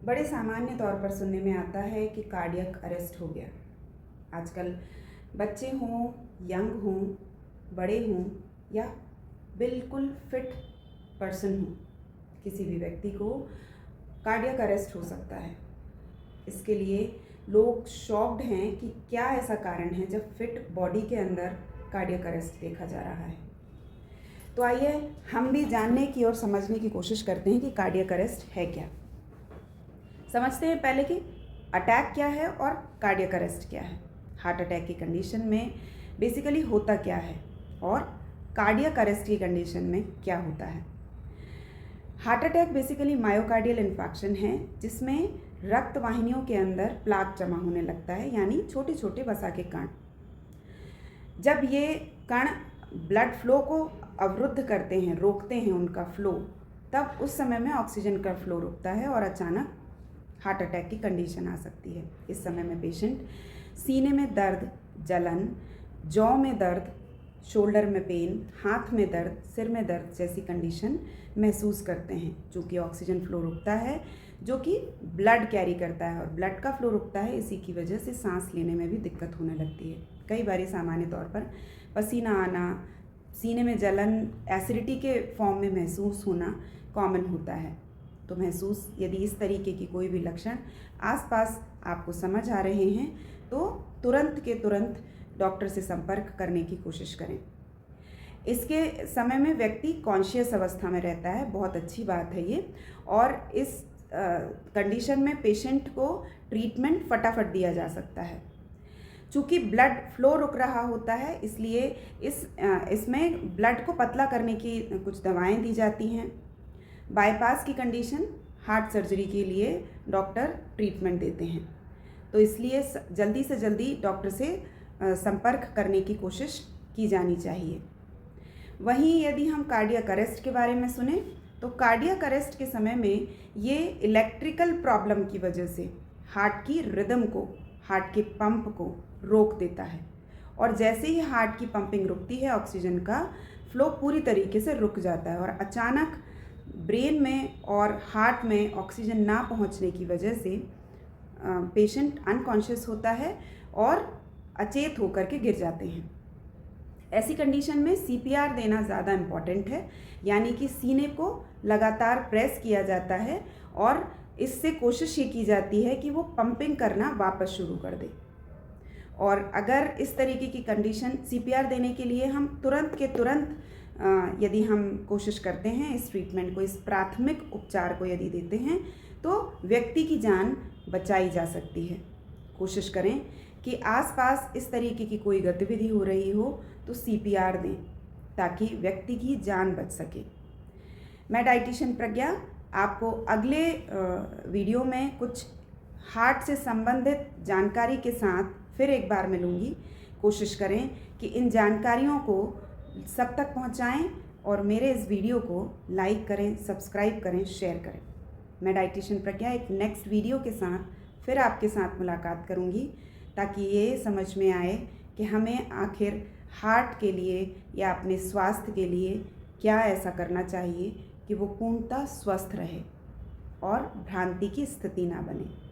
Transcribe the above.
बड़े सामान्य तौर पर सुनने में आता है कि कार्डियक अरेस्ट हो गया। आजकल बच्चे हों, यंग हों, बड़े हों या बिल्कुल फिट पर्सन हों, किसी भी व्यक्ति को कार्डियक अरेस्ट हो सकता है। इसके लिए लोग शॉक्ड हैं कि क्या ऐसा कारण है जब फिट बॉडी के अंदर कार्डियक अरेस्ट देखा जा रहा है। तो आइए हम भी जानने की और समझने की कोशिश करते हैं कि कार्डियक अरेस्ट है क्या। समझते हैं पहले कि अटैक क्या है और कार्डियक अरेस्ट क्या है। हार्ट अटैक की कंडीशन में बेसिकली होता क्या है और कार्डियक अरेस्ट की कंडीशन में क्या होता है। Heart attack basically myocardial infection है जिसमें रक्त वाहिनियों के अंदर प्लाक जमा होने लगता है, यानी छोटे छोटे वसा के कण। जब ये कण ब्लड फ्लो को अवरुद्ध करते हैं, रोकते हैं उनका फ्लो, तब उस समय में ऑक्सीजन का फ्लो रुकता है और अचानक हार्ट अटैक की कंडीशन आ सकती है। इस समय में पेशेंट सीने में दर्द, जलन, जॉ में दर्द, शोल्डर में पेन, हाथ में दर्द, सिर में दर्द जैसी कंडीशन महसूस करते हैं। चूँकि ऑक्सीजन फ्लो रुकता है जो कि ब्लड कैरी करता है और ब्लड का फ्लो रुकता है, इसी की वजह से सांस लेने में भी दिक्कत होने लगती है। कई बार सामान्य तौर पर पसीना आना, सीने में जलन, एसिडिटी के फॉर्म में महसूस होना कॉमन होता है। तो महसूस यदि इस तरीके की कोई भी लक्षण आसपास आपको समझ आ रहे हैं तो तुरंत के तुरंत डॉक्टर से संपर्क करने की कोशिश करें। इसके समय में व्यक्ति कॉन्शियस अवस्था में रहता है, बहुत अच्छी बात है ये। और इस कंडीशन में पेशेंट को ट्रीटमेंट फटाफट दिया जा सकता है। चूँकि ब्लड फ्लो रुक रहा होता है इसलिए इसमें ब्लड को पतला करने की कुछ दवाएं दी जाती हैं। बाईपास की कंडीशन, हार्ट सर्जरी के लिए डॉक्टर ट्रीटमेंट देते हैं, तो इसलिए जल्दी से जल्दी डॉक्टर से संपर्क करने की कोशिश की जानी चाहिए। वहीं यदि हम कार्डियक अरेस्ट के बारे में सुने तो कार्डियक अरेस्ट के समय में ये इलेक्ट्रिकल प्रॉब्लम की वजह से हार्ट की रिदम को, हार्ट के पंप को रोक देता है और जैसे ही हार्ट की पंपिंग रुकती है ऑक्सीजन का फ्लो पूरी तरीके से रुक जाता है और अचानक ब्रेन में और हार्ट में ऑक्सीजन ना पहुंचने की वजह से पेशेंट अनकॉन्शियस होता है और अचेत होकर के गिर जाते हैं। ऐसी कंडीशन में सीपीआर देना ज़्यादा इम्पॉर्टेंट है, यानी कि सीने को लगातार प्रेस किया जाता है और इससे कोशिश ये की जाती है कि वो पंपिंग करना वापस शुरू कर दे। और अगर इस तरीके की कंडीशन सीपीआर देने के लिए हम तुरंत के तुरंत यदि हम कोशिश करते हैं इस ट्रीटमेंट को, इस प्राथमिक उपचार को यदि देते हैं तो व्यक्ति की जान बचाई जा सकती है। कोशिश करें कि आसपास इस तरीके की कोई गतिविधि हो रही हो तो सीपीआर दें ताकि व्यक्ति की जान बच सके। मैं डाइटिशियन प्रज्ञा आपको अगले वीडियो में कुछ हार्ट से संबंधित जानकारी के साथ फिर एक बार मिलूँगी। कोशिश करें कि इन जानकारियों को सब तक पहुंचाएं और मेरे इस वीडियो को लाइक करें, सब्सक्राइब करें, शेयर करें। मैं डाइटिशियन प्रज्ञा एक नेक्स्ट वीडियो के साथ फिर आपके साथ मुलाकात करूंगी ताकि ये समझ में आए कि हमें आखिर हार्ट के लिए या अपने स्वास्थ्य के लिए क्या ऐसा करना चाहिए कि वो पूर्णतः स्वस्थ रहे और भ्रांति की स्थिति ना बने।